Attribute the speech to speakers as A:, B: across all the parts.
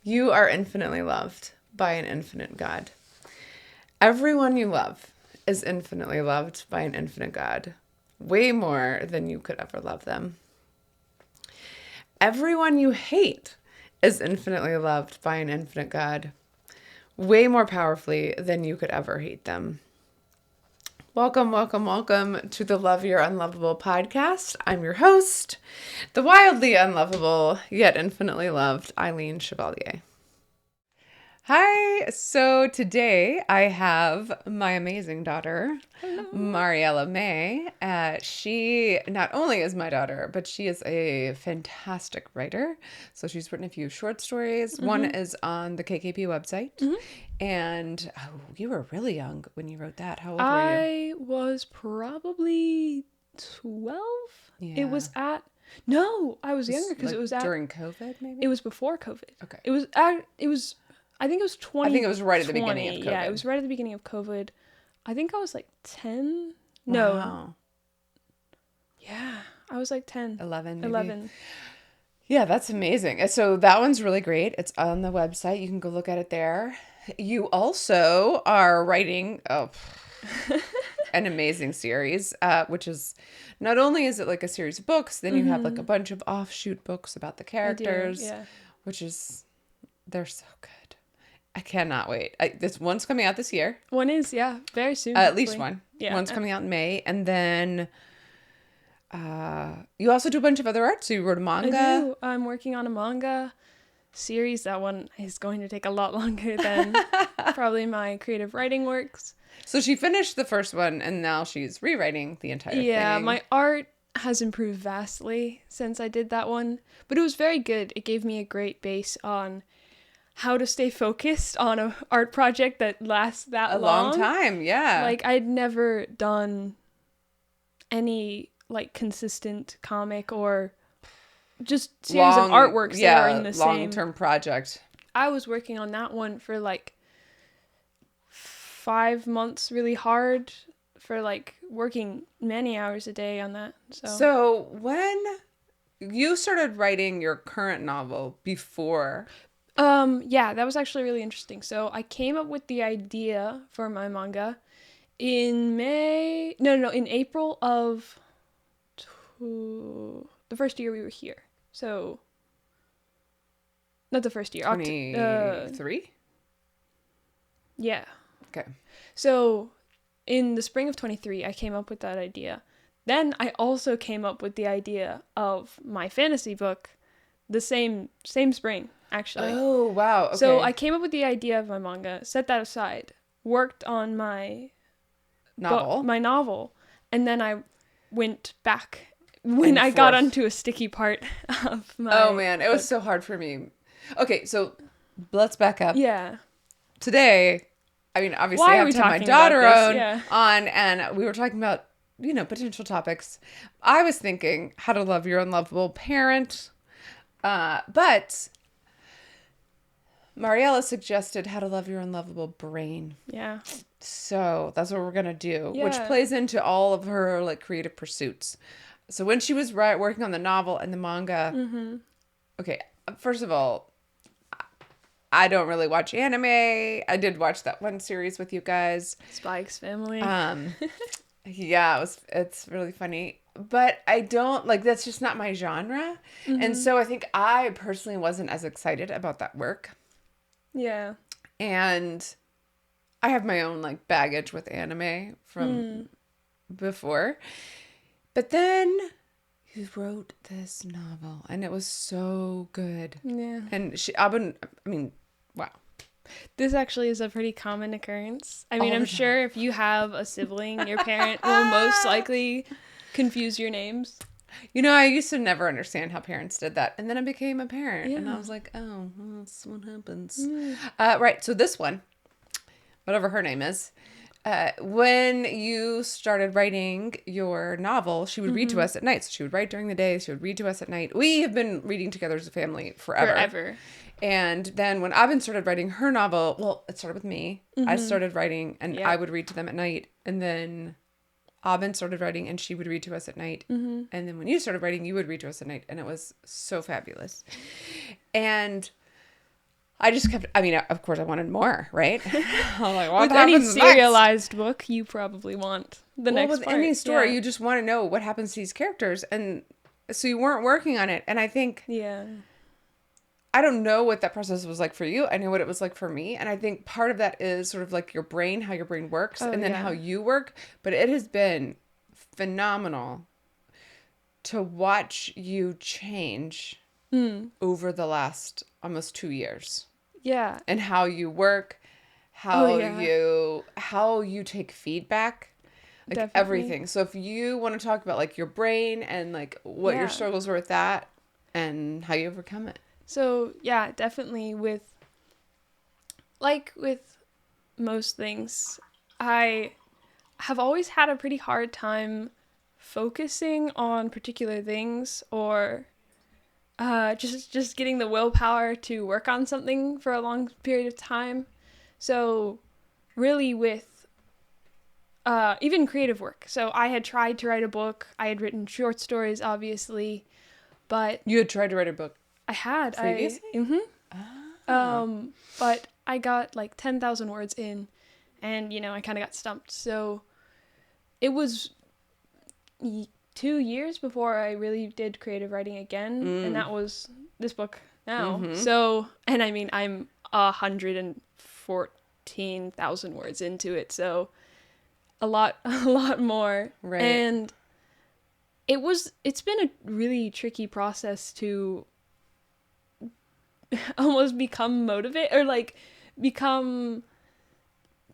A: You are infinitely loved by an infinite God. Everyone you love is infinitely loved by an infinite God, way more than you could ever love them. Everyone you hate is infinitely loved by an infinite God, way more powerfully than you could ever hate them. Welcome, welcome, welcome to the Love Your Unlovable podcast. I'm your host, the wildly unlovable, yet infinitely loved Eileen Chevalier. Hi, so today I have my amazing daughter, Mariella Mae. She not only is my daughter, but she is a fantastic writer. So she's written a few short stories. One is on the KKP website. And you were really young when you wrote that. How old were you?
B: I was probably 12.
A: Yeah.
B: It was at... No, I was younger because it was at...
A: During COVID, maybe?
B: It was before COVID.
A: Okay.
B: It was... I think it was 20.
A: I think it was right at the beginning of COVID.
B: Yeah, it was right at the beginning of COVID. I think I was like 10. No.
A: Wow.
B: Yeah, I was like 10.
A: 11, maybe.
B: 11.
A: Yeah, that's amazing. So that one's really great. It's on the website. You can go look at it there. You also are writing an amazing series, which is not only is it like a series of books, then you have like a bunch of offshoot books about the characters, which is, they're so good. I cannot wait. This one's coming out this year.
B: One is, very soon.
A: At least one.
B: Yeah.
A: One's coming out in May. And then you also do a bunch of other art. So you wrote a manga.
B: I do. I'm working on a manga series. That one is going to take a lot longer than probably my creative writing works.
A: So she finished the first one and now she's rewriting the entire thing.
B: Yeah, my art has improved vastly since I did that one. But it was very good. It gave me a great base on how to stay focused on an art project that lasts that
A: long time. Yeah.
B: Like, I'd never done any like consistent comic or just series of artworks that are in the same
A: long-term project.
B: I was working on that one for like 5 months, really hard, for like working many hours a day on that.
A: So when you started writing your current novel before...
B: Yeah, that was actually really interesting. So I came up with the idea for my manga in April of the first year we were here. So, not the first year.
A: 23?
B: Yeah.
A: Okay.
B: So, in the spring of 23, I came up with that idea. Then I also came up with the idea of my fantasy book the same spring, actually.
A: Oh, wow. Okay.
B: So I came up with the idea of my manga, set that aside, worked on my novel, and then I went back when I got onto a sticky part of my...
A: Oh, man. It was so hard for me. Okay, so let's back up.
B: Yeah.
A: Today, I mean, obviously I have to have my daughter on, and we were talking about, potential topics. I was thinking how to love your unlovable parent, but Mariella suggested how to love your unlovable brain.
B: Yeah.
A: So that's what we're going to do, which plays into all of her like creative pursuits. So when she was working on the novel and the manga, okay, first of all, I don't really watch anime. I did watch that one series with you guys.
B: Spy X Family.
A: Yeah, it's really funny. But I don't, that's just not my genre. And so I think I personally wasn't as excited about that work.
B: Yeah.
A: And I have my own, baggage with anime from before. But then you wrote this novel, and it was so good.
B: Yeah.
A: And wow.
B: This actually is a pretty common occurrence. I mean, I'm sure if you have a sibling, your parent will most likely confuse your names.
A: I used to never understand how parents did that. And then I became a parent. And I was like, oh, well, that's what happens. Right. So this one, whatever her name is, when you started writing your novel, she would read to us at night. So she would write during the day. She would read to us at night. We have been reading together as a family forever. And then when Abin started writing her novel, well, it started with me. I started writing and I would read to them at night. And then Abin started writing and she would read to us at night. And then when you started writing, you would read to us at night. And it was so fabulous. And I just kept, I mean, of course I wanted more, right? I'm like,
B: with any serialized book, you probably want the next
A: with
B: part.
A: any story, you just want to know what happens to these characters. And so you weren't working on it. And I think, I don't know what that process was like for you. I know what it was like for me. And I think part of that is sort of like your brain, how your brain works, and then how you work. But it has been phenomenal to watch you change over the last almost 2 years.
B: Yeah.
A: And how you work, how you take feedback, like
B: Definitely.
A: everything. So if you want to talk about like your brain and like what your struggles were with that and how you overcome it.
B: So yeah, definitely with most things, I have always had a pretty hard time focusing on particular things or just getting the willpower to work on something for a long period of time. So really with even creative work. So I had tried to write a book. I had written short stories, obviously, but...
A: You had tried to write a book?
B: I had.
A: Previously?
B: But I got like 10,000 words in and, I kind of got stumped. So it was 2 years before I really did creative writing again. And that was this book now. So, and I mean, I'm 114,000 words into it. So a lot more.
A: Right.
B: And it's been a really tricky process to almost become motivated or like become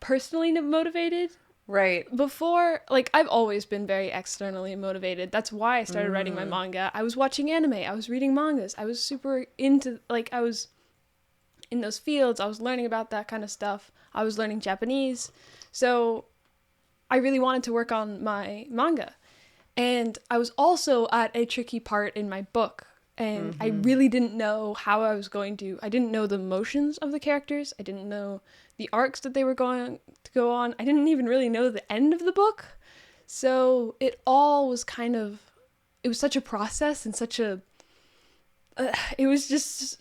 B: personally motivated.
A: Right.
B: Before, like, I've always been very externally motivated. That's why I started writing my manga. I was watching anime. I was reading mangas. I was super into, like, I was in those fields. I was learning about that kind of stuff. I was learning Japanese. So I really wanted to work on my manga. And I was also at a tricky part in my book. And I really didn't know how I was going to... I didn't know the motions of the characters. I didn't know the arcs that they were going to go on. I didn't even really know the end of the book. So it all was kind of... It was such a process and such a... it was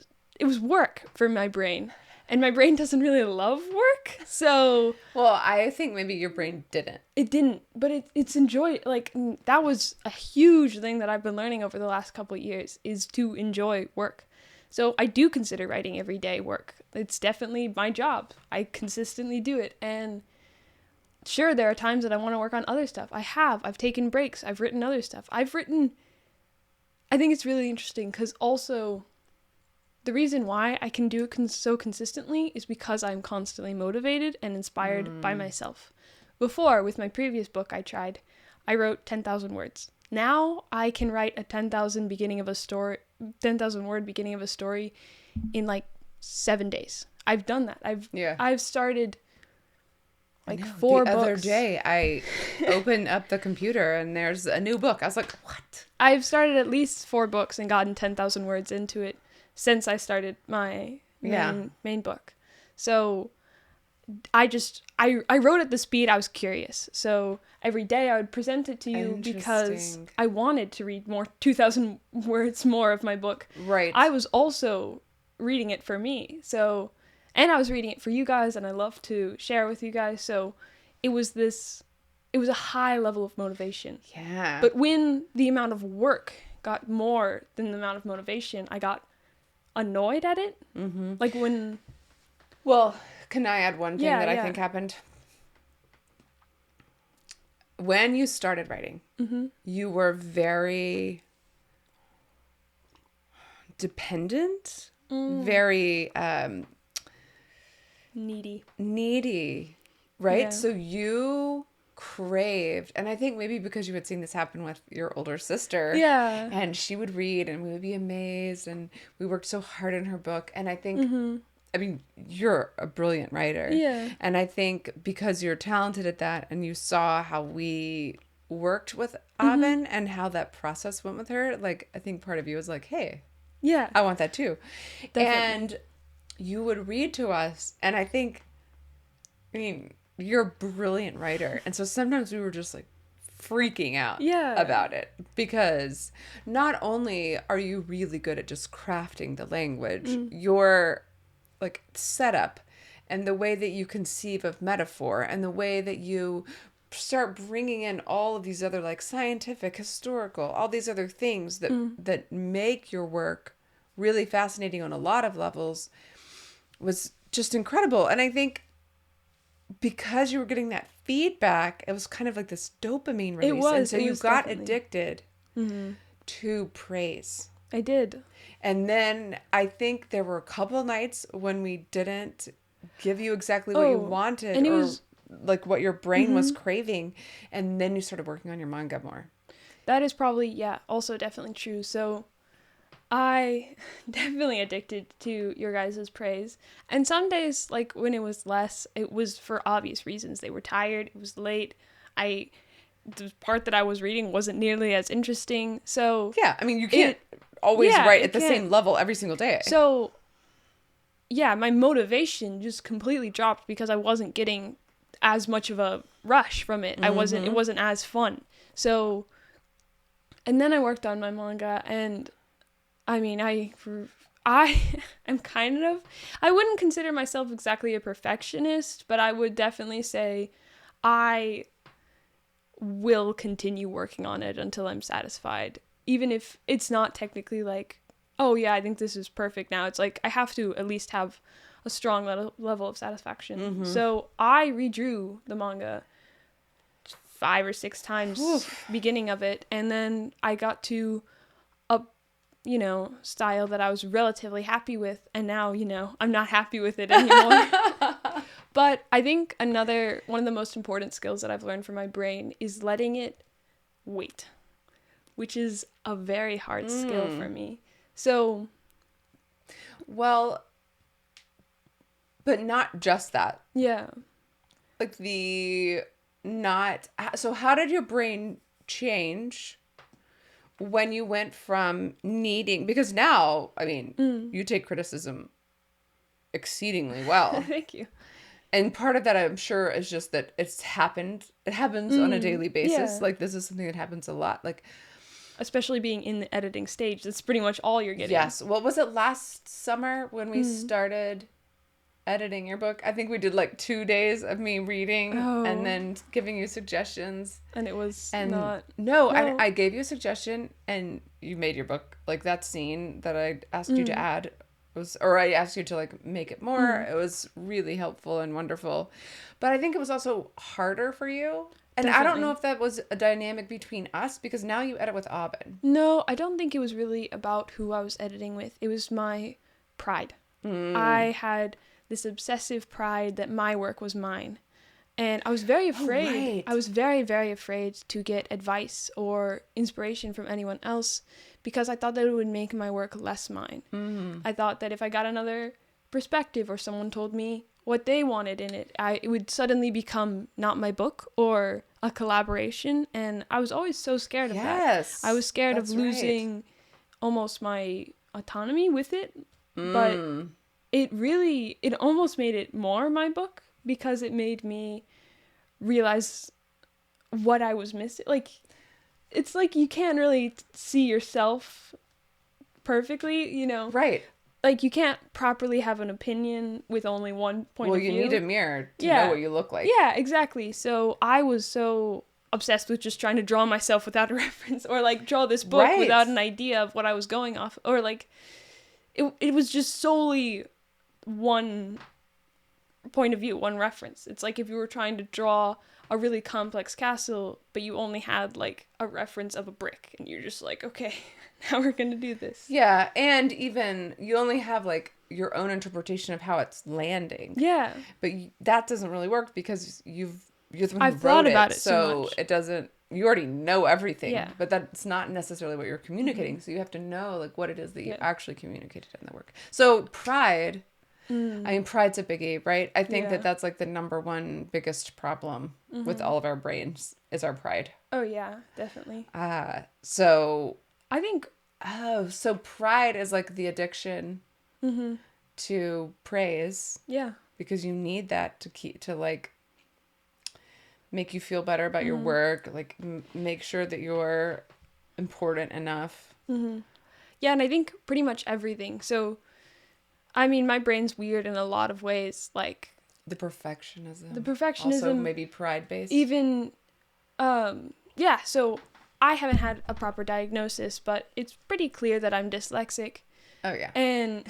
B: work for my brain. And my brain doesn't really love work, so...
A: Well, I think maybe your brain didn't.
B: It didn't, but it's enjoy... Like, that was a huge thing that I've been learning over the last couple of years, is to enjoy work. So I do consider writing every day work. It's definitely my job. I consistently do it, and sure, there are times that I want to work on other stuff. I've taken breaks. I've written other stuff. I think it's really interesting, because also... The reason why I can do it so consistently is because I'm constantly motivated and inspired by myself. Before, with my previous book I wrote 10,000 words. Now I can write a 10,000 word beginning of a story in like 7 days. I've done that. I've started like 4 books. The other
A: day I opened up the computer and there's a new book. I was like, what?
B: I've started at least 4 books and gotten 10,000 words into it since I started my main book. So I wrote at the speed I was curious. So every day I would present it to you because I wanted to read 2,000 words more of my book.
A: Right.
B: I was also reading it for me. So, and I was reading it for you guys, and I love to share with you guys. So it was a high level of motivation.
A: Yeah.
B: But when the amount of work got more than the amount of motivation, I got annoyed at it. Like when...
A: Well, can I add one thing that I think happened? When you started writing, you were very dependent, very needy, right? Yeah. So you craved, and I think maybe because you had seen this happen with your older sister, and she would read and we would be amazed, and we worked so hard on her book. And I think I mean, you're a brilliant writer, and I think because you're talented at that, and you saw how we worked with Aben and how that process went with her, like, I think part of you was like, hey, I want that too. Definitely. And you would read to us, and I mean, you're a brilliant writer. And so sometimes we were just like freaking out about it, because not only are you really good at just crafting the language, you're like setup and the way that you conceive of metaphor and the way that you start bringing in all of these other like scientific, historical, all these other things that make your work really fascinating on a lot of levels was just incredible. And I think because you were getting that feedback, it was kind of like this dopamine release.
B: It was.
A: And so you got
B: definitely
A: addicted to praise.
B: I did.
A: And then I think there were a couple of nights when we didn't give you exactly what you wanted,
B: and it
A: or
B: was
A: like what your brain was craving. And then you started working on your manga more.
B: That is probably, also definitely true. So I definitely addicted to your guys' praise. And some days, like when it was less, it was for obvious reasons. They were tired. It was late. The part that I was reading wasn't nearly as interesting. So
A: yeah, I mean, you can't always write at the same level every single day.
B: So yeah, my motivation just completely dropped because I wasn't getting as much of a rush from it. It wasn't as fun. So, and then I worked on my manga, and I mean, I am kind of, I wouldn't consider myself exactly a perfectionist, but I would definitely say I will continue working on it until I'm satisfied. Even if it's not technically like, oh yeah, I think this is perfect now. It's like I have to at least have a strong level of satisfaction. So I redrew the manga 5 or 6 times beginning of it, and then I got to a style that I was relatively happy with, and now I'm not happy with it anymore. But I think one of the most important skills that I've learned from my brain is letting it wait, which is a very hard skill for me. So
A: well, but not just that.
B: Yeah.
A: Like so how did your brain change when you went from needing, because now, I mean, you take criticism exceedingly well.
B: Thank you.
A: And part of that, I'm sure, is just that it happens on a daily basis.
B: Yeah.
A: Like, this is something that happens a lot. Like,
B: especially being in the editing stage, that's pretty much all you're getting.
A: Yes. What was it, last summer when we started editing your book? I think we did like 2 days of me reading and then giving you suggestions.
B: And it was
A: No, I gave you a suggestion and you made your book. Like, that scene that I asked you to add or I asked you to like make it more. It was really helpful and wonderful. But I think it was also harder for you. And definitely. I don't know if that was a dynamic between us, because now you edit with Aubin.
B: No, I don't think it was really about who I was editing with. It was my pride. I had this obsessive pride that my work was mine. And I was very afraid. Oh, right. I was very, very afraid to get advice or inspiration from anyone else, because I thought that it would make my work less mine. I thought that if I got another perspective or someone told me what they wanted in it, it would suddenly become not my book or a collaboration. And I was always so scared of that. I was scared of losing almost my autonomy with it. But it almost made it more my book, because it made me realize what I was missing. Like, it's like you can't really see yourself perfectly,
A: Right.
B: Like, you can't properly have an opinion with only one point of view.
A: Well, you need a mirror to know what you look like.
B: Yeah, exactly. So I was so obsessed with just trying to draw myself without a reference, or like draw this book without an idea of what I was going off, or like it was just solely one point of view, one reference. It's like if you were trying to draw a really complex castle, but you only had like a reference of a brick, and you're just like, okay, now we're gonna do this.
A: Yeah, and even you only have like your own interpretation of how it's landing.
B: Yeah,
A: but that doesn't really work, because you're the one who
B: I've thought about it
A: so
B: much.
A: It doesn't. You already know everything.
B: Yeah.
A: But that's not necessarily what you're communicating. So you have to know like what it is that you actually communicated in the work. So pride. I mean, pride's a biggie, right? I think that's like the number one biggest problem with all of our brains is our pride.
B: Oh yeah, definitely.
A: So
B: I think.
A: So pride is like the addiction to praise.
B: Yeah.
A: Because you need that to like make you feel better about your work, like make sure that you're important enough.
B: Yeah, and I think pretty much everything. So I mean, my brain's weird in a lot of ways, like
A: the perfectionism.
B: Also
A: maybe pride based.
B: Even, yeah. So I haven't had a proper diagnosis, but it's pretty clear that I'm dyslexic.
A: Oh yeah.
B: And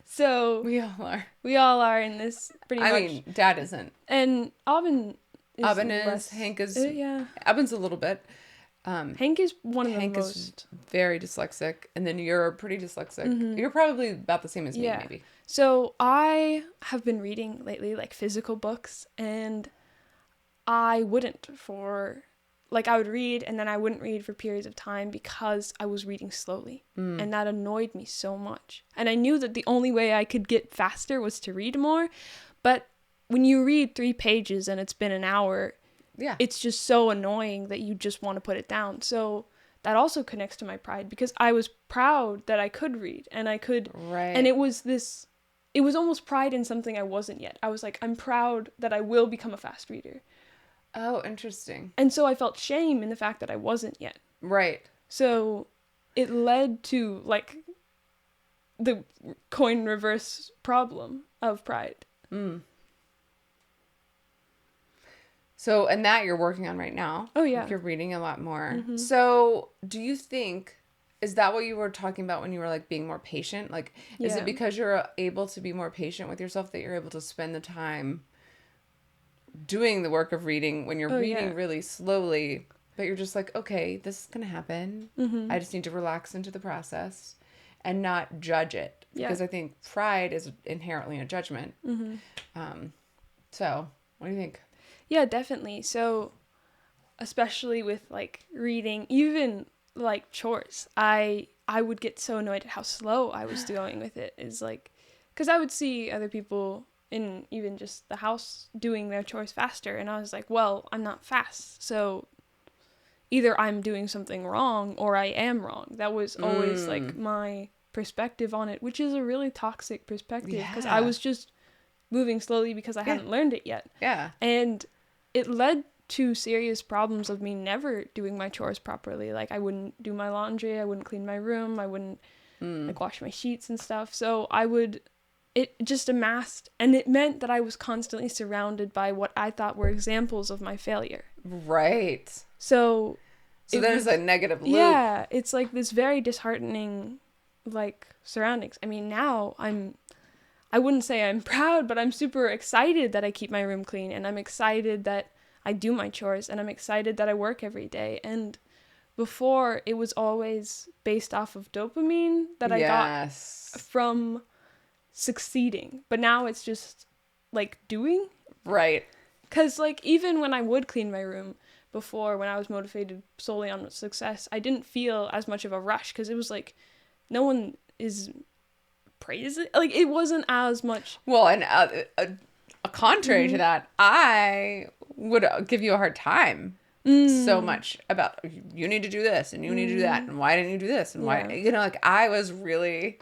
B: so
A: we all are.
B: We all are in this pretty much. I mean,
A: Dad isn't.
B: And Aubin
A: is. Hank is. Yeah. Aubin's a little bit.
B: Hank is one of the most.
A: Is very dyslexic, and then you're pretty dyslexic. Mm-hmm. You're probably about the same as me, maybe.
B: So I have been reading lately, like physical books, and I wouldn't I would read and then I wouldn't read for periods of time because I was reading slowly, and that annoyed me so much. And I knew that the only way I could get faster was to read more, but when you read 3 pages and it's been an hour. Yeah. It's just so annoying that you just want to put it down. So that also connects to my pride because I was proud that I could read and I could. Right. And it was almost pride in something I wasn't yet. I was like, I'm proud that I will become a fast reader.
A: Oh, interesting.
B: And so I felt shame in the fact that I wasn't yet.
A: Right.
B: So it led to like the coin reverse problem of pride. Mm.
A: So, and that you're working on right now.
B: Oh, yeah.
A: You're reading a lot more. Mm-hmm. So, do you think, is that what you were talking about when you were, like, being more patient? Like, is it because you're able to be more patient with yourself that you're able to spend the time doing the work of reading when you're reading really slowly, but you're just like, okay, this is going to happen. Mm-hmm. I just need to relax into the process and not judge it. Yeah. Because I think pride is inherently a judgment. Mm-hmm. So, what do you think?
B: Yeah, definitely. So, especially with, like, reading, even, like, chores, I would get so annoyed at how slow I was going with it. Is like, because I would see other people in even just the house doing their chores faster, and I was like, well, I'm not fast, so either I'm doing something wrong or I am wrong. That was always, like, my perspective on it, which is a really toxic perspective, because I was just moving slowly because I hadn't learned it yet. Yeah. And it led to serious problems of me never doing my chores properly. Like, I wouldn't do my laundry, I wouldn't clean my room, I wouldn't like wash my sheets and stuff. So it just amassed, and it meant that I was constantly surrounded by what I thought were examples of my failure.
A: Right.
B: So
A: there's a negative loop.
B: Yeah, it's like this very disheartening, like, surroundings. I mean, now I wouldn't say I'm proud, but I'm super excited that I keep my room clean, and I'm excited that I do my chores, and I'm excited that I work every day. And before, it was always based off of dopamine that I got from succeeding. But now it's just, like, doing. Right. Because, like, even when I would clean my room before, when I was motivated solely on success, I didn't feel as much of a rush, because it was like, no one is... praise it, like, it wasn't as much.
A: Well, and contrary to that, I would give you a hard time so much about, you need to do this and you need to do that, and why didn't you do this, and why, like, I was really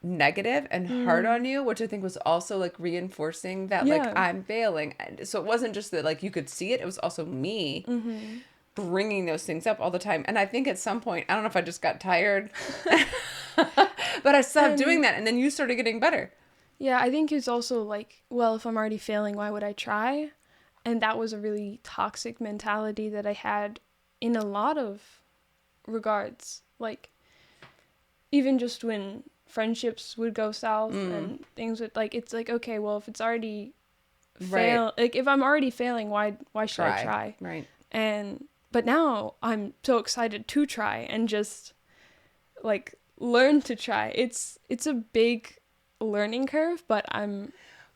A: negative and hard on you, which I think was also, like, reinforcing that like, I'm failing. So it wasn't just that, like, you could see it, it was also me bringing those things up all the time. And I think at some point, I don't know if I just got tired, but I stopped doing that, and then you started getting better.
B: Yeah, I think it's also like, well, if I'm already failing, why would I try? And that was a really toxic mentality that I had in a lot of regards. Like, even just when friendships would go south and things would, like, it's like, okay, well, if it's already like, if I'm already failing, why should I try? Right. But now I'm so excited to try and just, like, learn to try. It's a big learning curve, but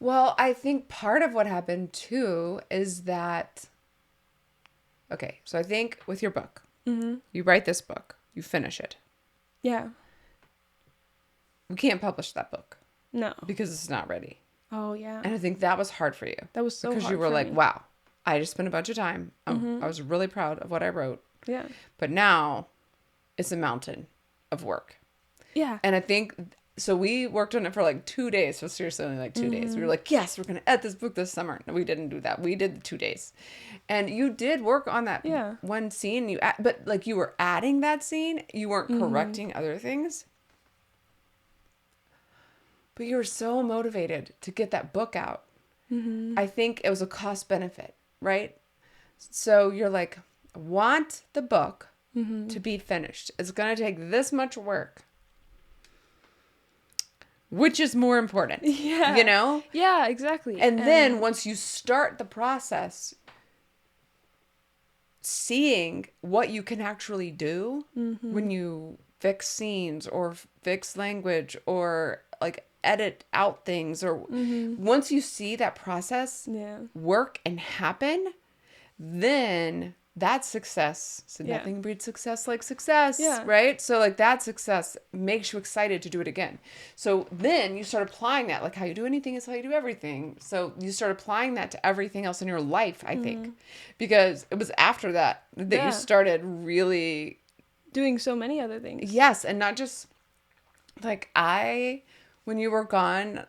A: well, I think part of what happened too is that, okay, so I think with your book, you write this book, you finish it. Yeah. We can't publish that book. No. Because it's not ready.
B: Oh, yeah.
A: And I think that was hard for you.
B: That was so hard.
A: Because you were like, wow, I just spent a bunch of time. I was really proud of what I wrote. Yeah. But now it's a mountain of work. Yeah. And I think, so we worked on it for like 2 days. So seriously, only like 2 days. We were like, yes, we're going to edit this book this summer. No, we didn't do that. We did the 2 days. And you did work on that one scene. But like, you were adding that scene. You weren't correcting other things. but you were so motivated to get that book out. I think it was a cost benefit, right? So you're like, want the book to be finished. It's going to take this much work. Which is more important?
B: Yeah.
A: You know?
B: Yeah, exactly.
A: And then once you start the process, seeing what you can actually do when you fix scenes or fix language or like edit out things or once you see that process work and happen, then that's success. So nothing breeds success like success, right? So like that success makes you excited to do it again. So then you start applying that, like how you do anything is how you do everything. So you start applying that to everything else in your life, I think, because it was after that you started really
B: doing so many other things.
A: Yes. And not just like when you were gone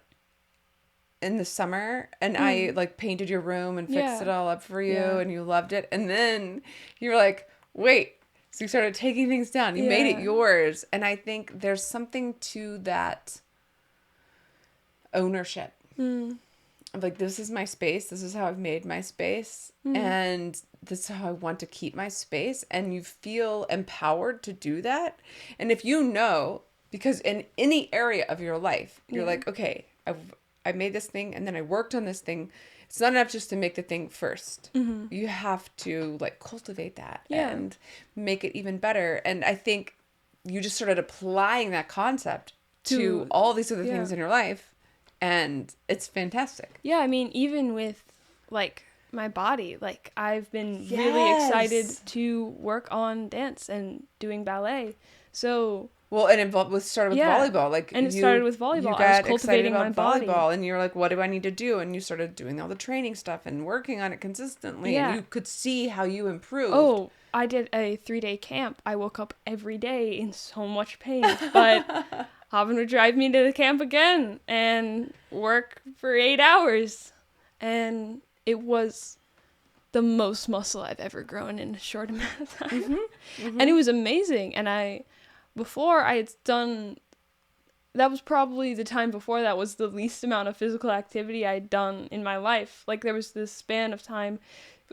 A: in the summer and I like painted your room and fixed it all up for you and you loved it. And then you were like, wait, so you started taking things down. You made it yours. And I think there's something to that ownership. Of like, this is my space. This is how I've made my space. And this is how I want to keep my space. And you feel empowered to do that. And if you know, because in any area of your life, you're like, okay, I made this thing and then I worked on this thing. It's not enough just to make the thing first. You have to like cultivate that and make it even better. And I think you just started applying that concept to all these other things in your life. And it's fantastic.
B: Yeah, I mean, even with like my body, like I've been really excited to work on dance and doing ballet. So
A: well, and it started with volleyball. Like,
B: and it started with volleyball.
A: You got
B: I was cultivating
A: excited about
B: my body.
A: volleyball, and you were like, "What do I need to do?" And you started doing all the training stuff and working on it consistently. And you could see how you improved.
B: Oh, I did a 3-day camp. I woke up every day in so much pain, but Havin would drive me to the camp again and work for 8 hours, and it was the most muscle I've ever grown in a short amount of time, and it was amazing. And before I had done, that was probably the time before that was the least amount of physical activity I'd done in my life. Like there was this span of time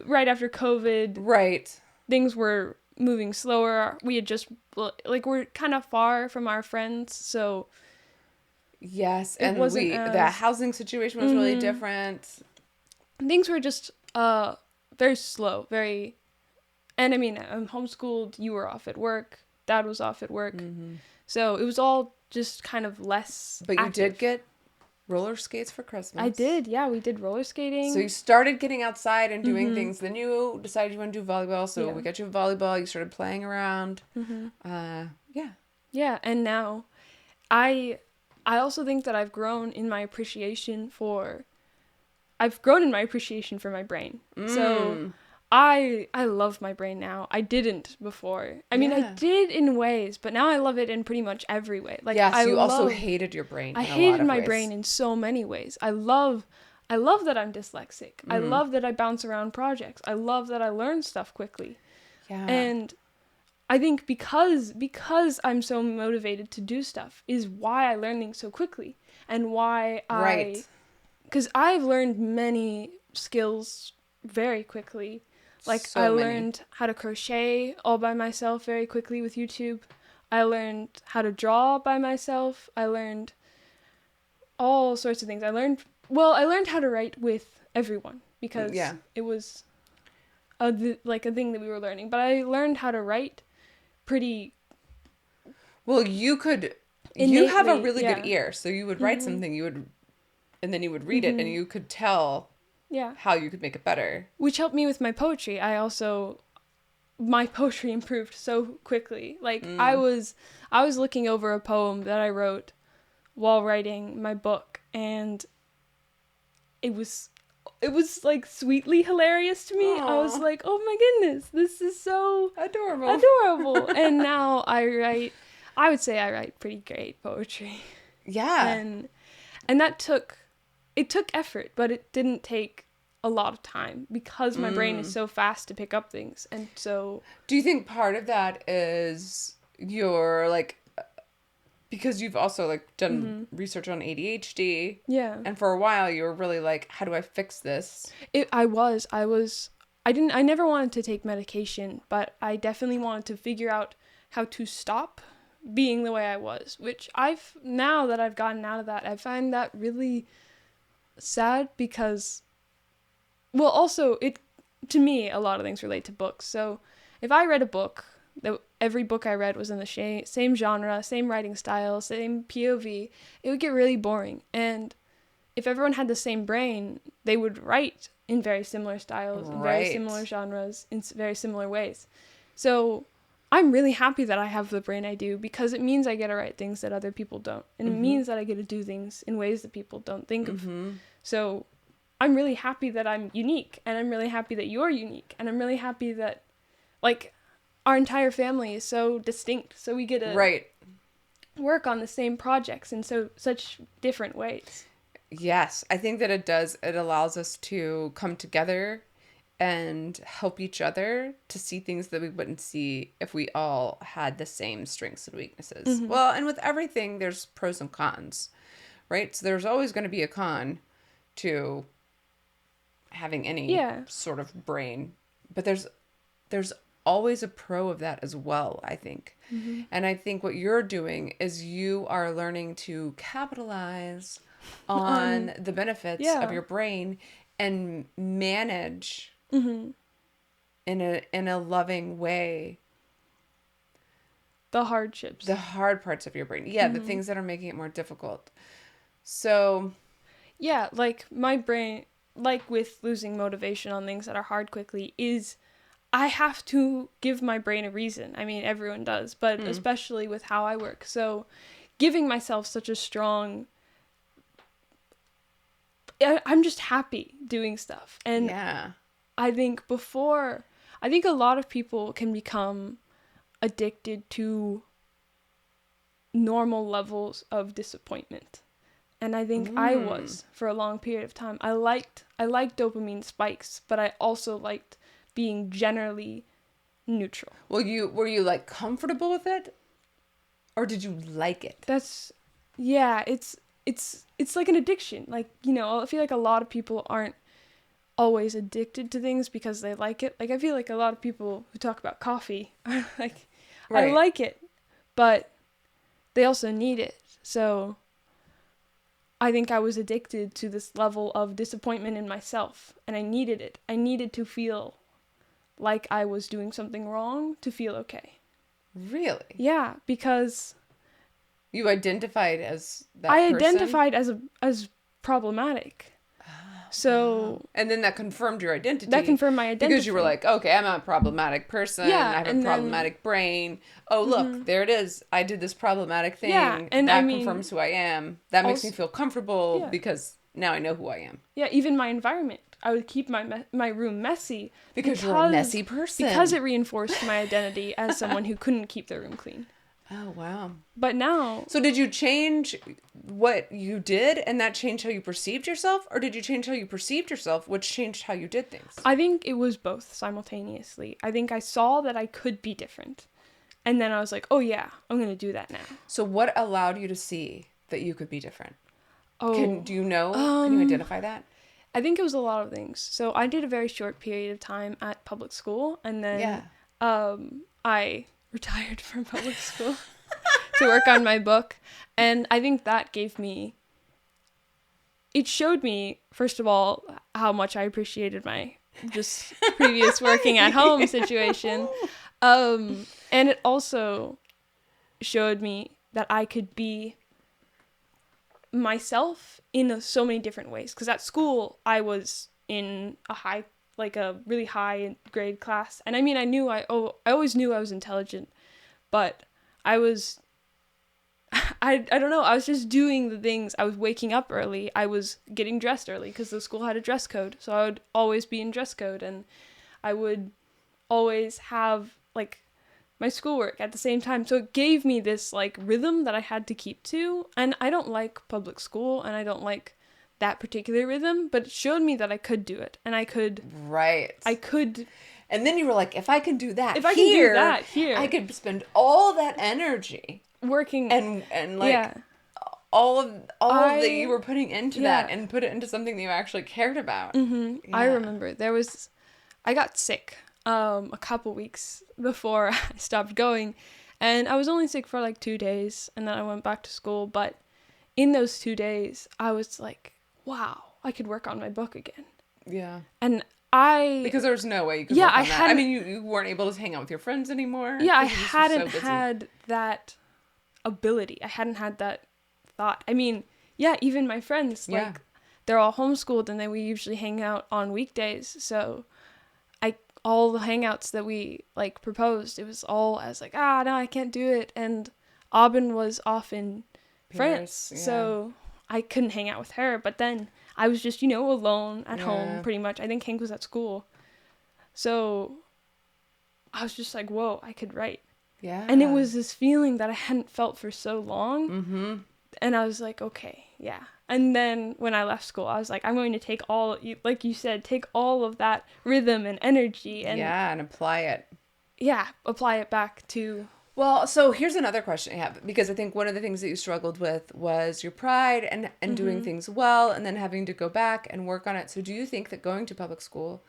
B: right after COVID.
A: Right.
B: Things were moving slower. We had just, like, we're kind of far from our friends, so.
A: Yes, and the housing situation was really different.
B: Things were just very slow, and I mean, I'm homeschooled, you were off at work. Dad was off at work. So it was all just kind of less
A: But
B: active.
A: You did get roller skates for Christmas.
B: I did, yeah. We did roller skating.
A: So you started getting outside and doing things. Then you decided you want to do volleyball. So we got you volleyball. You started playing around.
B: Yeah, and now I also think that I've grown in my appreciation for my brain. So I love my brain now. I didn't before. I mean, I did in ways, but now I love it in pretty much every way. Like,
A: you also hated your brain.
B: I hated my brain in so many ways. I love that I'm dyslexic. I love that I bounce around projects. I love that I learn stuff quickly. Yeah. And I think because I'm so motivated to do stuff is why I learn things so quickly, and why because I've learned many skills very quickly. Like, I learned how to crochet all by myself very quickly with YouTube. I learned how to draw by myself. I learned all sorts of things. I learned how to write with everyone because it was a thing that we were learning. But I learned how to write pretty
A: well. You have a really good ear, so you would write something, and then you would read it, and you could tell how you could make it better.
B: Which helped me with my poetry. My poetry improved so quickly. Like, I was looking over a poem that I wrote while writing my book, and it was like sweetly hilarious to me. Aww. I was like, oh my goodness, this is so adorable. And now I would say I write pretty great poetry.
A: Yeah.
B: And that took effort, but it didn't take a lot of time because my brain is so fast to pick up things. And so,
A: do you think part of that is your like Because you've also like done research on ADHD.
B: Yeah.
A: And for a while you were really like, how do I fix this?
B: I never wanted to take medication, but I definitely wanted to figure out how to stop being the way I was, which now that I've gotten out of that, I find that really sad because, well, also to me, a lot of things relate to books. So if I read a book, every book I read was in the same genre, same writing style, same POV, it would get really boring. And if everyone had the same brain, they would write in very similar styles, in very similar genres, in very similar ways. So I'm really happy that I have the brain I do, because it means I get to write things that other people don't. And it means that I get to do things in ways that people don't think of. So I'm really happy that I'm unique, and I'm really happy that you're unique, and I'm really happy that, like, our entire family is so distinct. So we get to work on the same projects in such different ways.
A: Yes, I think that it allows us to come together and help each other to see things that we wouldn't see if we all had the same strengths and weaknesses. Well, and with everything, there's pros and cons, right? So there's always going to be a con to having any sort of brain, but there's always a pro of that as well, I think. And I think what you're doing is you are learning to capitalize on the benefits of your brain and manage in a loving way
B: the hardships,
A: the hard parts of your brain, the things that are making it more difficult. So
B: like my brain, like with losing motivation on things that are hard quickly, is I have to give my brain a reason. I mean, everyone does, but especially with how I work. So giving myself such a strong, I'm just happy doing stuff. And I think a lot of people can become addicted to normal levels of disappointment. And I think I was for a long period of time. I liked dopamine spikes, but I also liked being generally neutral.
A: Well, were you like comfortable with it, or did you like it?
B: It's like an addiction. Like, you know, I feel like a lot of people aren't always addicted to things because they like it. Like, I feel like a lot of people who talk about coffee are like, I like it, but they also need it. So I think I was addicted to this level of disappointment in myself, and I needed it. I needed to feel like I was doing something wrong to feel okay.
A: Really?
B: Yeah, because
A: you identified as that
B: person? Identified as problematic. So
A: and then that confirmed your identity.
B: That confirmed my identity.
A: Because you were like, okay, I'm a problematic person. Yeah, I have a problematic brain. Oh, look, there it is. I did this problematic thing. Yeah, and that confirms who I am. That makes me feel comfortable because now I know who I am.
B: Yeah, even my environment. I would keep my room messy.
A: Because you're a messy person.
B: Because it reinforced my identity as someone who couldn't keep their room clean.
A: Oh, wow.
B: But now...
A: So did you change what you did and that changed how you perceived yourself? Or did you change how you perceived yourself, which changed how you did things?
B: I think it was both simultaneously. I think I saw that I could be different. And then I was like, oh yeah, I'm going to do that now.
A: So what allowed you to see that you could be different? Oh. Do you know? Can you identify that?
B: I think it was a lot of things. So I did a very short period of time at public school. And then I retired from public school to work on my book, and I think that it showed me, first of all, how much I appreciated my just previous working at home situation, and it also showed me that I could be myself in so many different ways, because at school I was in a really high grade class. And I mean, I always knew I was intelligent, but I don't know, I was just doing the things. I was waking up early. I was getting dressed early because the school had a dress code. So I would always be in dress code, and I would always have like my schoolwork at the same time. So it gave me this like rhythm that I had to keep to. And I don't like public school, and I don't like that particular rhythm, but it showed me that I could do it, and I could.
A: And then you were like, if I can do that,
B: here, I could spend
A: all that energy
B: working
A: and like all of that you were putting into that and put it into something that you actually cared about.
B: Mm-hmm. I remember I got sick a couple weeks before I stopped going, and I was only sick for like 2 days, and then I went back to school. But in those 2 days, I was like, wow, I could work on my book again.
A: Yeah.
B: And because
A: there was no way you could work on that. I mean, you weren't able to hang out with your friends anymore.
B: Yeah, I hadn't had that ability. I hadn't had that thought. I mean, yeah, even my friends, like, they're all homeschooled, and then we usually hang out on weekdays. So all the hangouts that we like proposed, it was all, I was like, no, I can't do it. And Aubin was off in France, so I couldn't hang out with her. But then I was just, alone at home pretty much. I think Hank was at school. So I was just like, whoa, I could write. Yeah. And it was this feeling that I hadn't felt for so long. Mm-hmm. And I was like, okay, yeah. And then when I left school, I was like, I'm going to take like you said, take all of that rhythm and energy and
A: apply it.
B: Yeah, apply it back to...
A: Well, so here's another question I have, because I think one of the things that you struggled with was your pride and doing things well, and then having to go back and work on it. So do you think that going to public school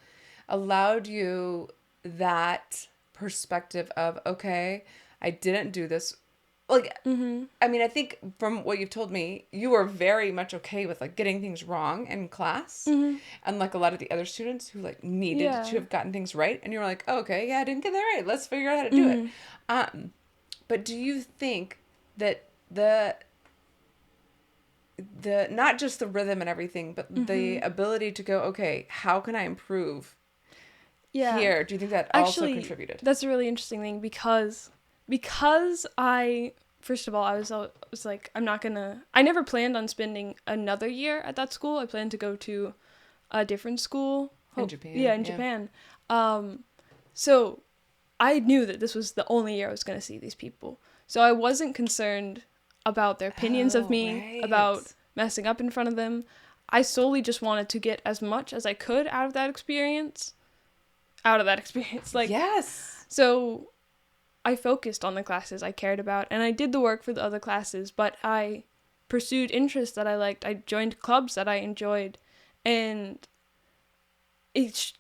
A: allowed you that perspective of, okay, I didn't do this? Like, I mean, I think from what you've told me, you were very much okay with like getting things wrong in class, unlike a lot of the other students who like needed to have gotten things right, and you were like, oh, okay, yeah, I didn't get that right. Let's figure out how to do it. But do you think that the not just the rhythm and everything, but the ability to go, okay, how can I improve here? Do you think that also contributed?
B: That's a really interesting thing because first of all, I was like, I never planned on spending another year at that school. I planned to go to a different school.
A: In Japan.
B: Yeah, in Japan. So I knew that this was the only year I was going to see these people. So I wasn't concerned about their opinions of me, about messing up in front of them. I solely just wanted to get as much as I could out of that experience. Like, yes. So I focused on the classes I cared about, and I did the work for the other classes, but I pursued interests that I liked. I joined clubs that I enjoyed, and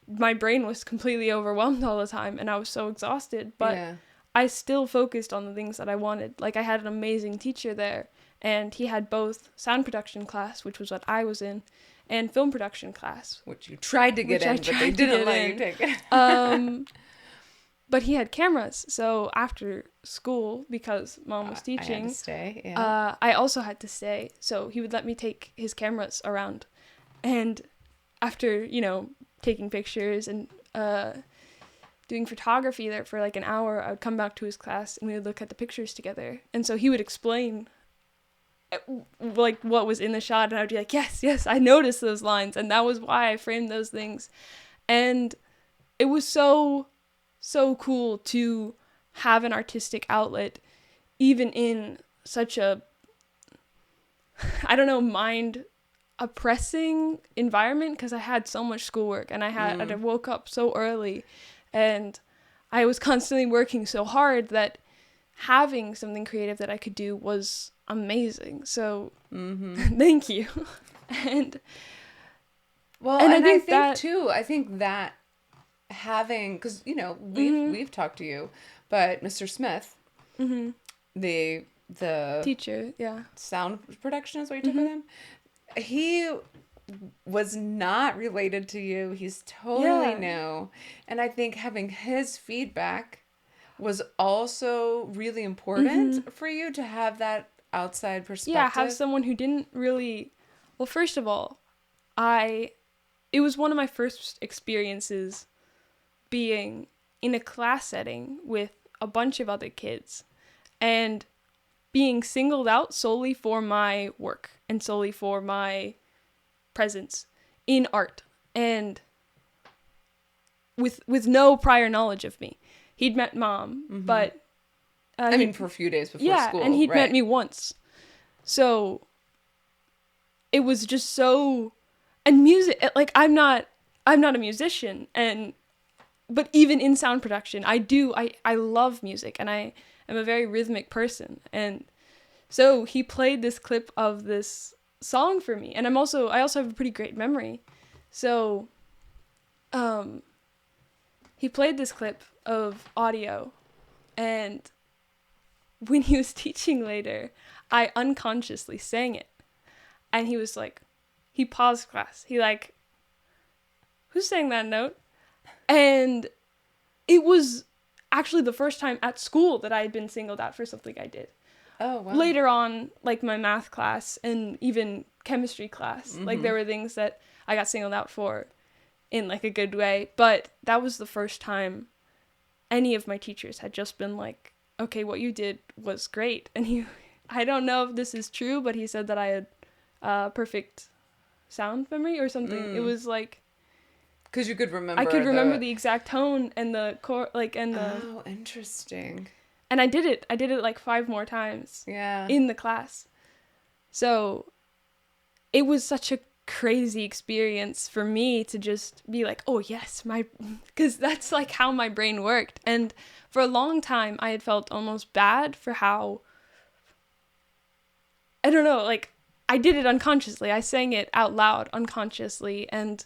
B: my brain was completely overwhelmed all the time, and I was so exhausted, but I still focused on the things that I wanted. Like, I had an amazing teacher there, and he had both sound production class, which was what I was in, and film production class.
A: Which you tried to get in, but they didn't let you take it.
B: But he had cameras, so after school, because Mom was teaching, I had to
A: stay,
B: I also had to stay, so he would let me take his cameras around, and after, taking pictures and doing photography there for like an hour, I would come back to his class, and we would look at the pictures together, and so he would explain like what was in the shot, and I would be like, yes, I noticed those lines, and that was why I framed those things, and it was so cool to have an artistic outlet, even in such a, I don't know, mind oppressing environment, because I had so much schoolwork, and I woke up so early, and I was constantly working so hard that having something creative that I could do was amazing. So thank you. And
A: I think that having, because we've talked to you, but Mr. Smith, the
B: teacher,
A: sound production is what you took with him, he was not related to you. He's totally new, and I think having his feedback was also really important for you to have that outside perspective.
B: Have someone who didn't really, well, first of all, it was one of my first experiences being in a class setting with a bunch of other kids and being singled out solely for my work and solely for my presence in art, and with no prior knowledge of me. He'd met Mom, but
A: for a few days before school,
B: and he'd met me once, so it was just so. And music, like, I'm not a musician, but even in sound production, I love music, and am a very rhythmic person. And so he played this clip of this song for me. And I also have a pretty great memory. So he played this clip of audio, and when he was teaching later, I unconsciously sang it. And he was like, he paused class. He like, who sang that note? And it was actually the first time at school that I had been singled out for something I did.
A: Oh, wow.
B: Later on, like my math class and even chemistry class, like there were things that I got singled out for in like a good way. But that was the first time any of my teachers had just been like, okay, what you did was great. And I don't know if this is true, but he said that I had perfect sound memory or something. It was like,
A: because you could remember.
B: I could remember the exact tone and the chord, like, and the.
A: Oh, interesting.
B: And I did it like 5 more times.
A: Yeah.
B: In the class. So it was such a crazy experience for me to just be like, oh yes, because that's like how my brain worked. And for a long time I had felt almost bad for how, I don't know, like I did it unconsciously. I sang it out loud unconsciously, and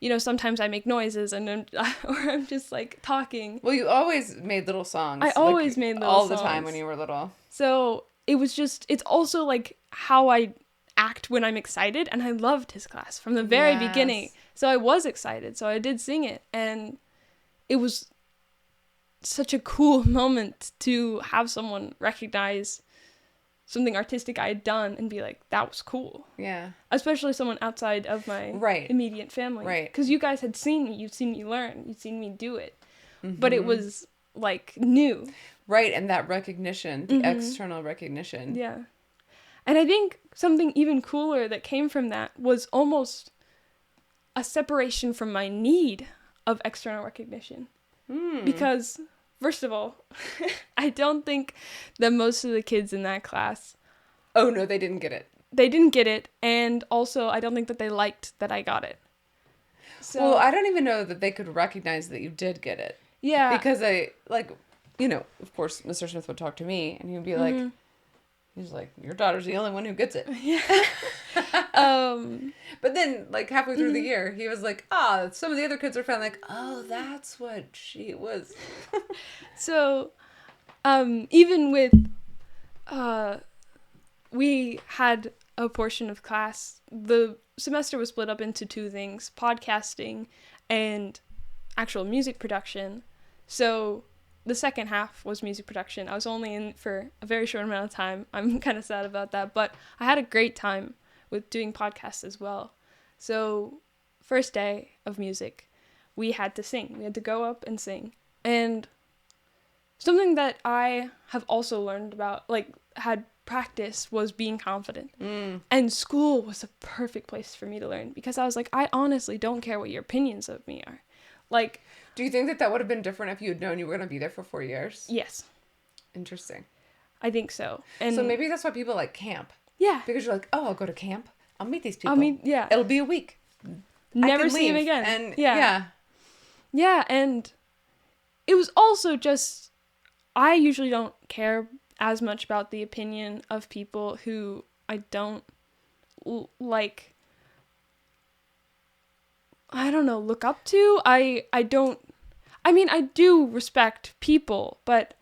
B: you know, sometimes I make noises and or I'm just like talking.
A: Well, you always made little songs.
B: I always made little
A: all
B: songs.
A: the time when you were little.
B: So it was just, it's also like how I act when I'm excited, and I loved his class from the very beginning. So I was excited, so I did sing it, and it was such a cool moment to have someone recognize something artistic I had done and be like, that was cool.
A: Yeah.
B: Especially someone outside of my immediate family.
A: Right.
B: Because you guys had seen me. You'd seen me learn. You'd seen me do it. But it was, like, new.
A: Right, and that recognition, the external recognition.
B: Yeah. And I think something even cooler that came from that was almost a separation from my need of external recognition. Because, first of all, I don't think that most of the kids in that class...
A: Oh, no, they didn't get it.
B: They didn't get it, and also I don't think that they liked that I got it. So,
A: well, I don't even know that they could recognize that you did get it.
B: Yeah.
A: Because of course, Mr. Smith would talk to me, and he'd be like, he's like, your daughter's the only one who gets it.
B: Yeah.
A: But then, like, halfway through the year, he was like, some of the other kids are finally like, oh, that's what she was.
B: So, even with, we had a portion of class, the semester was split up into 2 things, podcasting and actual music production. So the second half was music production. I was only in for a very short amount of time. I'm kind of sad about that, but I had a great time with doing podcasts as well. So first day of music, we had to sing. We had to go up and sing. And something that I have also learned about, like, had practice, was being confident. And school was a perfect place for me to learn, because I was like, I honestly don't care what your opinions of me are. Like,
A: do you think that would have been different if you had known you were going to be there for 4 years?
B: Yes.
A: Interesting.
B: I think so. And
A: so maybe that's why people like camp.
B: Yeah.
A: Because you're like, oh, I'll go to camp. I'll meet these people.
B: Yeah.
A: It'll be a week.
B: Never see him again.
A: And
B: yeah. Yeah, and it was also just, I usually don't care as much about the opinion of people who I don't like, I don't know, look up to. I do respect people, but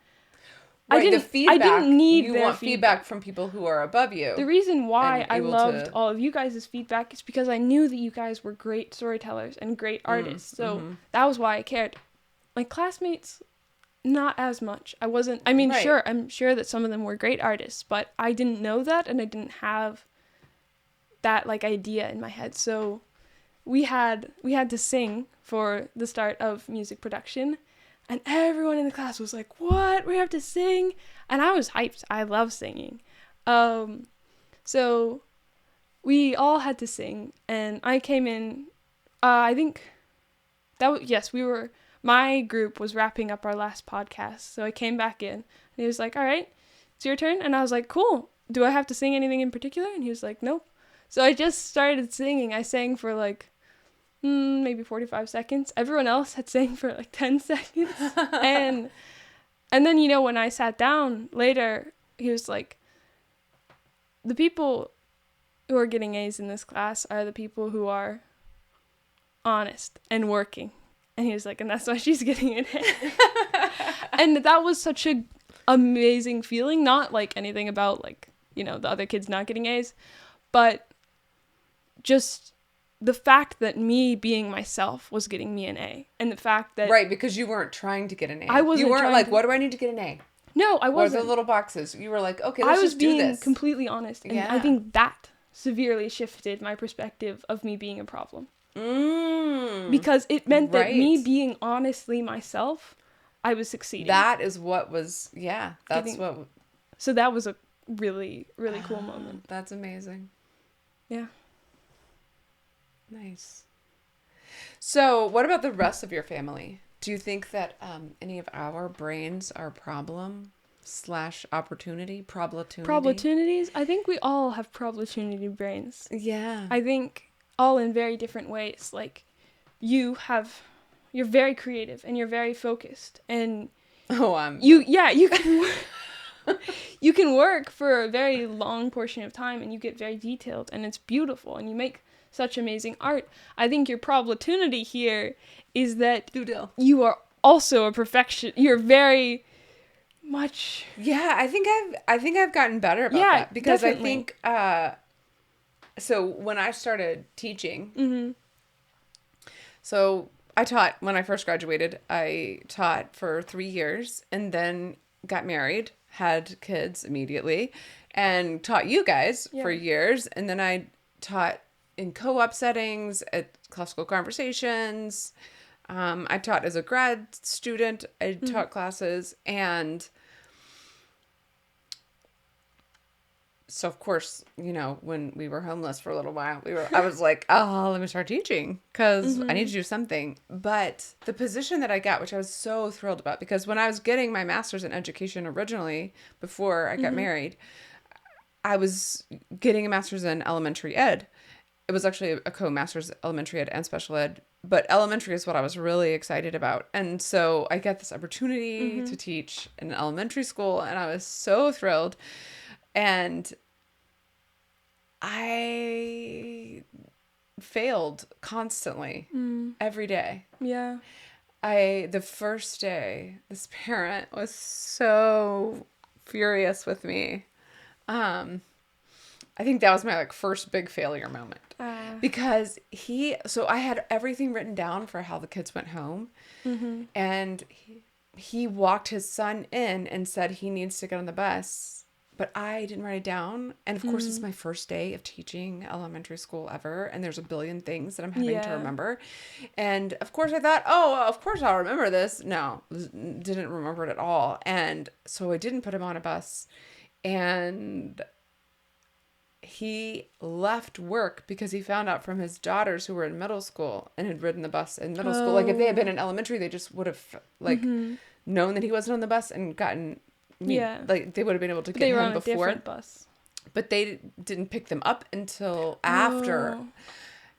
A: right,
B: I didn't need
A: you
B: their
A: want feedback from people who are above you.
B: The reason why I loved all of you guys' feedback is because I knew that you guys were great storytellers and great artists. So that was why I cared. My classmates, not as much. Sure, I'm sure that some of them were great artists, but I didn't know that, and I didn't have that, like, idea in my head. So we had to sing for the start of music production, and everyone in the class was like, what? We have to sing? And I was hyped. I love singing. So we all had to sing, and I came in, I think my group was wrapping up our last podcast. So I came back in, and he was like, all right, it's your turn. And I was like, cool. Do I have to sing anything in particular? And he was like, nope. So I just started singing. I sang for like, maybe 45 seconds. Everyone else had sang for like 10 seconds. And And then, you know, when I sat down later, he was like, the people who are getting A's in this class are the people who are honest and working. And he was like, and that's why she's getting an A. And that was such a amazing feeling. Not like anything about like, you know, the other kids not getting A's, but just the fact that me being myself was getting me an A. And the fact that...
A: Right, because you weren't trying to get an A.
B: I wasn't.
A: You weren't like, what do I need to get an A?
B: No, I wasn't.
A: What are the little boxes? You were like, okay, let's just do this.
B: I was being completely honest. And I think that severely shifted my perspective of me being a problem. Because it meant that me being honestly myself, I was succeeding.
A: That is what was,
B: So that was a really, really cool moment.
A: That's amazing.
B: Yeah.
A: Nice. So what about the rest of your family? Do you think that any of our brains are problem/opportunity? Problatunities?
B: I think we all have problatunity brains.
A: Yeah.
B: I think all in very different ways. Like, you're very creative and you're very focused. And you can you can work for a very long portion of time and you get very detailed and it's beautiful and you make such amazing art. I think your problatunity here is that you are also a perfection. You're very much.
A: Yeah, I think I've gotten better about that because definitely. I think so when I started teaching, so I taught when I first graduated. I taught for 3 years and then got married, had kids immediately, and taught you guys for years, and then I taught in co-op settings at classical conversations. I taught as a grad student. I taught classes, and so of course, you know, when we were homeless for a little while, I was like, oh, let me start teaching because I need to do something. But the position that I got, which I was so thrilled about, because when I was getting my master's in education originally, before I got married, I was getting a master's in elementary ed. It was actually a co-master's elementary ed and special ed, but elementary is what I was really excited about. And so I got this opportunity to teach in elementary school, and I was so thrilled. And I failed constantly every day.
B: Yeah.
A: The first day, this parent was so furious with me. I think that was my first big failure moment. Because so I had everything written down for how the kids went home. And he walked his son in and said he needs to get on the bus. But I didn't write it down. And of course, it's my first day of teaching elementary school ever. And there's a billion things that I'm having to remember. And of course I thought, oh, of course I'll remember this. No, didn't remember it at all. And so I didn't put him on a bus. And he left work because he found out from his daughters who were in middle school and had ridden the bus in middle school. Like if they had been in elementary, they just would have known that he wasn't on the bus and gotten, like they would have been able to get him before. They were on a different bus. But they didn't pick them up until after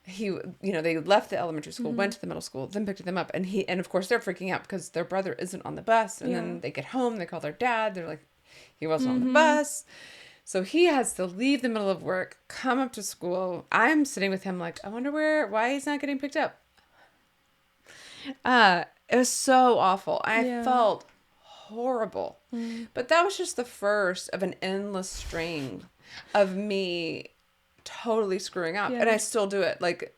A: they left the elementary school, went to the middle school, then picked them up. And of course they're freaking out because their brother isn't on the bus. And then they get home, they call their dad. They're like, he wasn't on the bus. So he has to leave the middle of work, come up to school. I'm sitting with him like, I wonder why he's not getting picked up. It was so awful. I felt horrible. But that was just the first of an endless string of me totally screwing up. And I still do it. Like,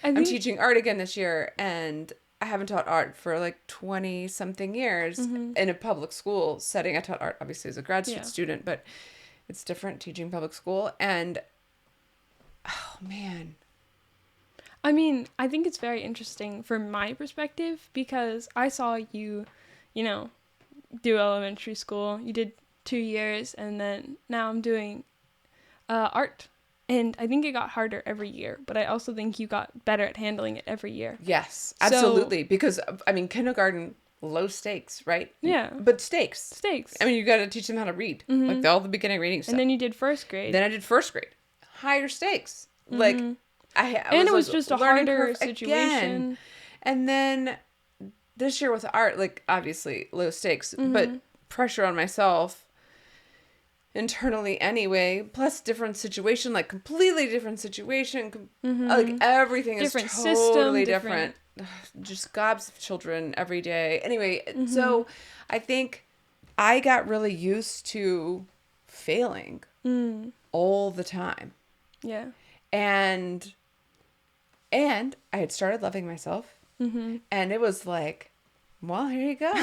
A: I'm teaching art again this year, and I haven't taught art for 20 something years in a public school setting. I taught art obviously as a grad student, but it's different teaching public school. And oh man,
B: I mean, I think it's very interesting from my perspective because I saw you do elementary school. You did 2 years, and then now I'm doing art. And I think it got harder every year, but I also think you got better at handling it every year.
A: Yes, absolutely. Because I mean, kindergarten, low stakes, right?
B: Yeah.
A: But stakes. I mean, you got to teach them how to read, like all the beginning reading stuff.
B: And then you did first grade.
A: Then I did first grade. Higher stakes.
B: And it was just a harder situation.
A: Again. And then this year with art, like obviously low stakes, but pressure on myself internally anyway, plus different situation, like completely different situation. Like everything
B: different
A: is totally
B: system,
A: different. Just gobs of children every day. Anyway, so I think I got really used to failing all the time.
B: Yeah.
A: And I had started loving myself. And it was like, well, here you go.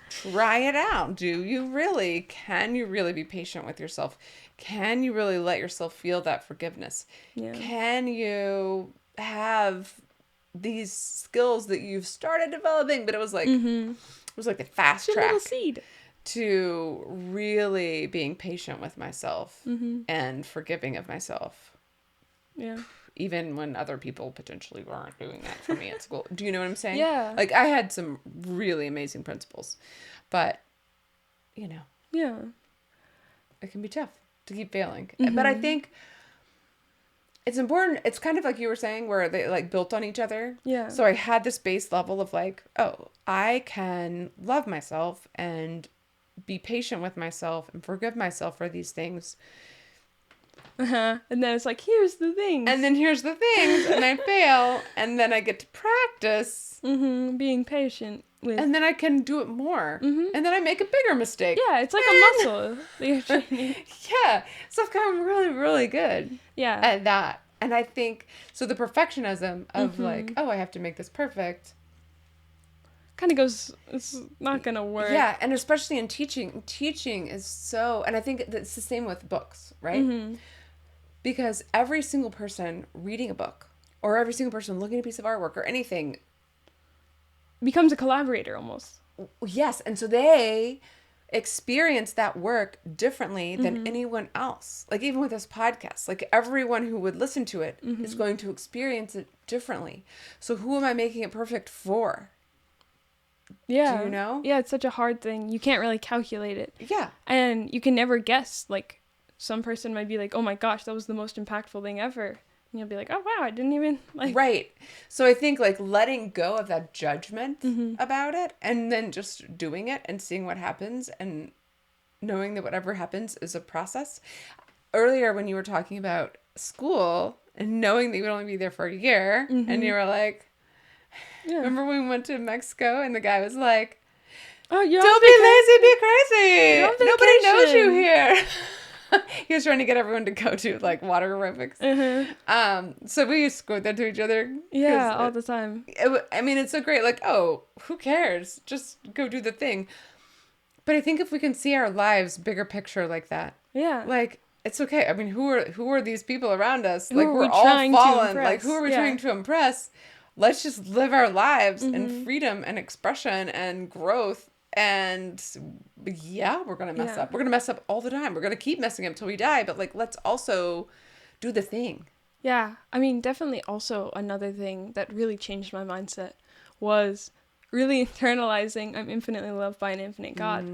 A: Try it out. Do you really? Can you really be patient with yourself? Can you really let yourself feel that forgiveness?
B: Yeah.
A: Can you have these skills that you've started developing? But it was like the fast
B: Just a little
A: track
B: seed
A: to really being patient with myself and forgiving of myself.
B: Yeah.
A: Even when other people potentially weren't doing that for me at school. Do you know what I'm saying?
B: Yeah.
A: Like, I had some really amazing principals. But, you know.
B: Yeah.
A: It can be tough to keep failing. But I think it's important. It's kind of like you were saying where they, like, built on each other.
B: Yeah.
A: So I had this base level of, like, oh, I can love myself and be patient with myself and forgive myself for these things.
B: And then it's like, here's the things.
A: And then here's the things, and I fail, and then I get to practice.
B: Being patient with.
A: And then I can do it more. And then I make a bigger mistake.
B: Yeah, it's like a muscle that you're training.
A: Yeah. So I've gotten really, really good at that. And I think, so the perfectionism of like, oh, I have to make this perfect.
B: Kind of goes, it's not going to work.
A: Yeah, and especially in teaching. Teaching is so, and I think it's the same with books, right? Because every single person reading a book or every single person looking at a piece of artwork or anything
B: becomes a collaborator almost.
A: Yes. And so they experience that work differently than anyone else. Like even with this podcast, like everyone who would listen to it is going to experience it differently. So who am I making it perfect for?
B: Yeah.
A: Do you know?
B: Yeah, it's such a hard thing. You can't really calculate it.
A: Yeah.
B: And you can never guess. Like, some person might be like, oh my gosh, that was the most impactful thing ever. And you'll be like, oh wow, I didn't even like.
A: Right. So I think like letting go of that judgment about it and then just doing it and seeing what happens and knowing that whatever happens is a process. Earlier when you were talking about school and knowing that you would only be there for a year and you were like, remember when we went to Mexico and the guy was like, oh, don't be lazy, be crazy. Nobody knows you here. He was trying to get everyone to go to like water aerobics. So we used to quote that to each other.
B: Yeah, all the time.
A: I mean, it's so great. Like, oh, who cares? Just go do the thing. But I think if we can see our lives bigger picture like that, like it's okay. I mean, who are these people around us? Like we're all fallen. Like who are we trying to impress? Let's just live our lives in freedom and expression and growth. And yeah, we're going to mess up. We're going to mess up all the time. We're going to keep messing up until we die. But like, let's also do the thing.
B: Yeah. I mean, definitely also another thing that really changed my mindset was really internalizing I'm infinitely loved by an infinite God.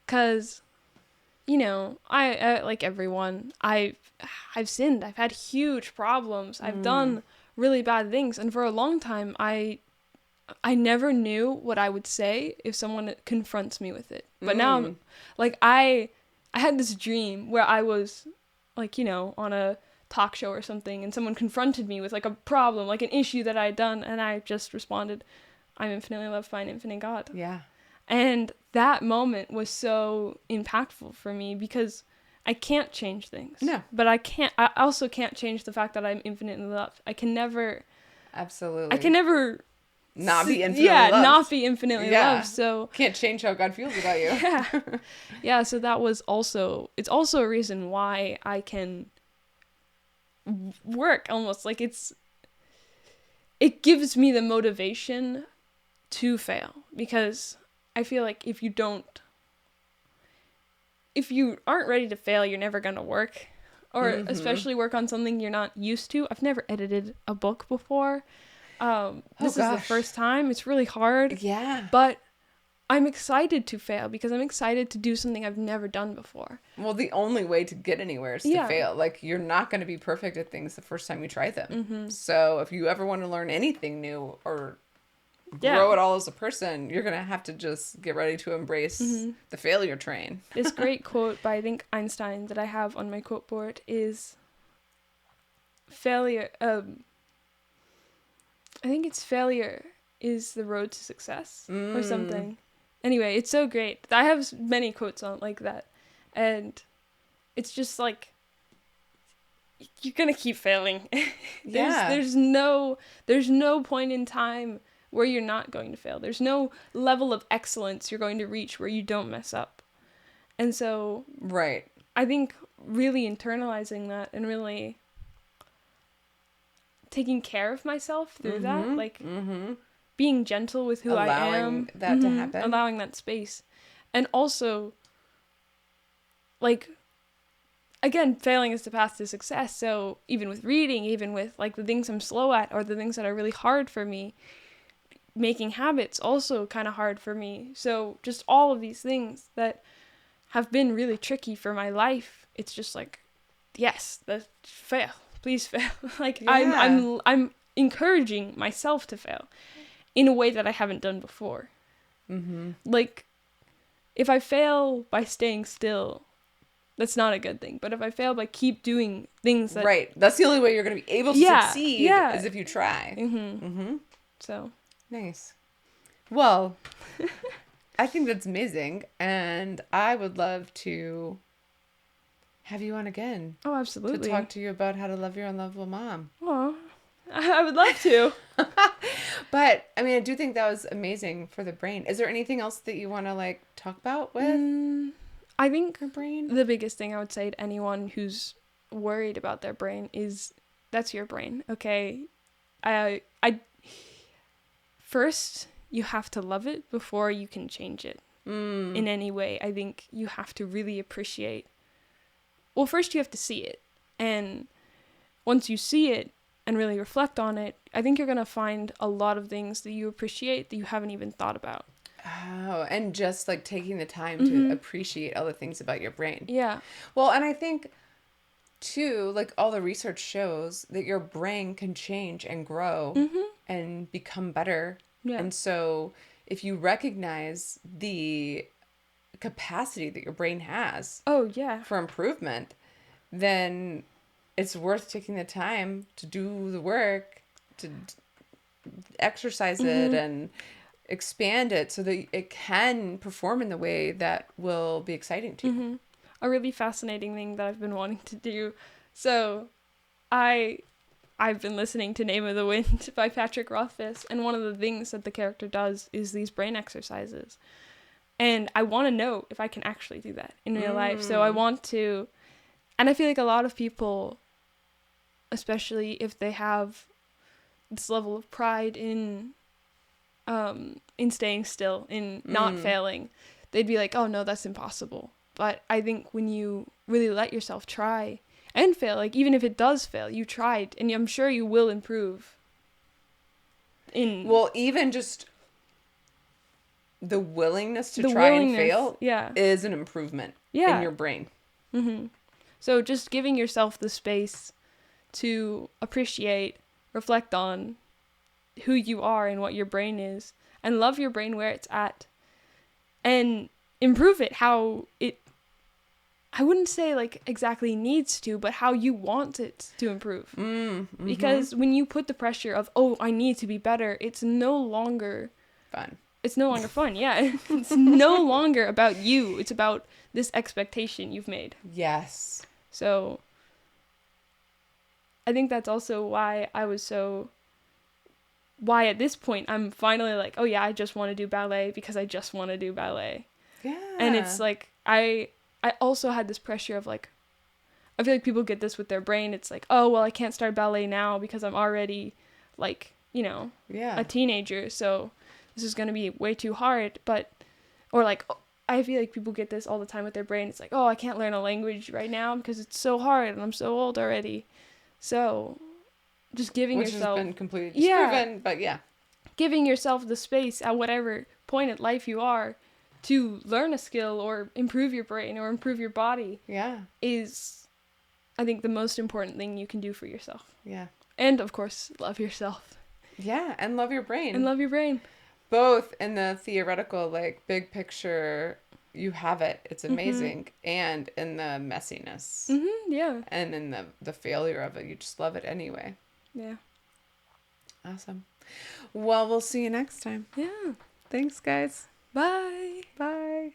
B: Because, you know, I like everyone, I've sinned. I've had huge problems. I've done really bad things. And for a long time, I never knew what I would say if someone confronts me with it. But now I'm, like, I had this dream where I was, like, you know, on a talk show or something, and someone confronted me with, like, a problem, like an issue that I had done, and I just responded, I'm infinitely loved by an infinite God.
A: Yeah.
B: And that moment was so impactful for me because I can't change things. No. But I also can't change the fact that I'm infinitely loved. I can never... Absolutely. I can never...
A: Not be infinitely loved.
B: Not be infinitely loved. So
A: can't change how God feels about you.
B: Yeah. So that was also, it's also a reason why I can work almost like it gives me the motivation to fail, because I feel like if you aren't ready to fail, you're never going to work, or especially work on something you're not used to. I've never edited a book before. This is the first time. It's really hard. Yeah. But I'm excited to fail because I'm excited to do something I've never done before.
A: Well, the only way to get anywhere is to fail. Like, you're not going to be perfect at things the first time you try them. So if you ever want to learn anything new or grow at all as a person, you're going to have to just get ready to embrace the failure train.
B: This great quote by, I think, Einstein that I have on my quote board is failure. I think it's failure is the road to success or something. Anyway, it's so great. I have many quotes on like that. And it's just like, you're going to keep failing. There's no point in time where you're not going to fail. There's no level of excellence you're going to reach where you don't mess up. And so
A: right.
B: I think really internalizing that and really taking care of myself through that, like being gentle with who I am.
A: Allowing that to happen.
B: Allowing that space. And also, like, again, failing is the path to success. So even with reading, even with like the things I'm slow at or the things that are really hard for me, making habits also kind of hard for me. So just all of these things that have been really tricky for my life. It's just like, yes, fail, please fail. Like I'm encouraging myself to fail in a way that I haven't done before. Like if I fail by staying still, that's not a good thing. But if I fail by keep doing things that...
A: Right. That's the only way you're going to be able to succeed is if you try.
B: So...
A: Nice. Well, I think that's amazing. And I would love to have you on again.
B: Oh, absolutely.
A: To talk to you about how to love your unlovable mom.
B: Oh, I would love to.
A: But, I mean, I do think that was amazing for the brain. Is there anything else that you want to, like, talk about with...
B: I think
A: brain?
B: The biggest thing I would say to anyone who's worried about their brain is that's your brain, okay? First, you have to love it before you can change it in any way. I think you have to really appreciate. Well, first you have to see it. And once you see it and really reflect on it, I think you're going to find a lot of things that you appreciate that you haven't even thought about.
A: Oh, and just like taking the time to appreciate all the things about your brain.
B: Yeah.
A: Well, and I think too, like all the research shows that your brain can change and grow and become better. Yeah. And so if you recognize the capacity that your brain has for improvement, then it's worth taking the time to do the work, to exercise it and expand it so that it can perform in the way that will be exciting to you.
B: A really fascinating thing that I've been wanting to do. So I've been listening to Name of the Wind by Patrick Rothfuss, and one of the things that the character does is these brain exercises. And I want to know if I can actually do that in real life. So I want to, and I feel like a lot of people, especially if they have this level of pride in staying still, in not failing, they'd be like, oh no, that's impossible. But I think when you really let yourself try and fail, like even if it does fail, you tried, and I'm sure you will improve. Well,
A: even just the willingness to try and fail is an improvement in your brain.
B: So just giving yourself the space to appreciate, reflect on who you are and what your brain is, and love your brain where it's at, and improve it how it, I wouldn't say like exactly needs to, but how you want it to improve. Because when you put the pressure of, oh, I need to be better, it's no longer
A: fun.
B: It's no longer fun. Yeah. It's no longer about you. It's about this expectation you've made.
A: Yes.
B: So I think that's also why why at this point I'm finally like, oh yeah, I just want to do ballet because I just want to do ballet.
A: Yeah.
B: And it's like, I also had this pressure of like, I feel like people get this with their brain. It's like, oh, well, I can't start ballet now because I'm already like, a teenager. So this is going to be way too hard. Or like, I feel like people get this all the time with their brain. It's like, oh, I can't learn a language right now because it's so hard and I'm so old already. So just giving yourself...
A: Which has been completely disproven, but yeah.
B: Giving yourself the space at whatever point in life you are to learn a skill or improve your brain or improve your body is, I think, the most important thing you can do for yourself.
A: Yeah.
B: And, of course, love yourself.
A: Yeah, and love your brain. both in the theoretical, like, big picture, you have it. It's amazing. And in the messiness.
B: Yeah.
A: And in the failure of it, you just love it anyway.
B: Yeah.
A: Awesome. Well, we'll see you next time.
B: Yeah.
A: Thanks, guys.
B: Bye.
A: Bye.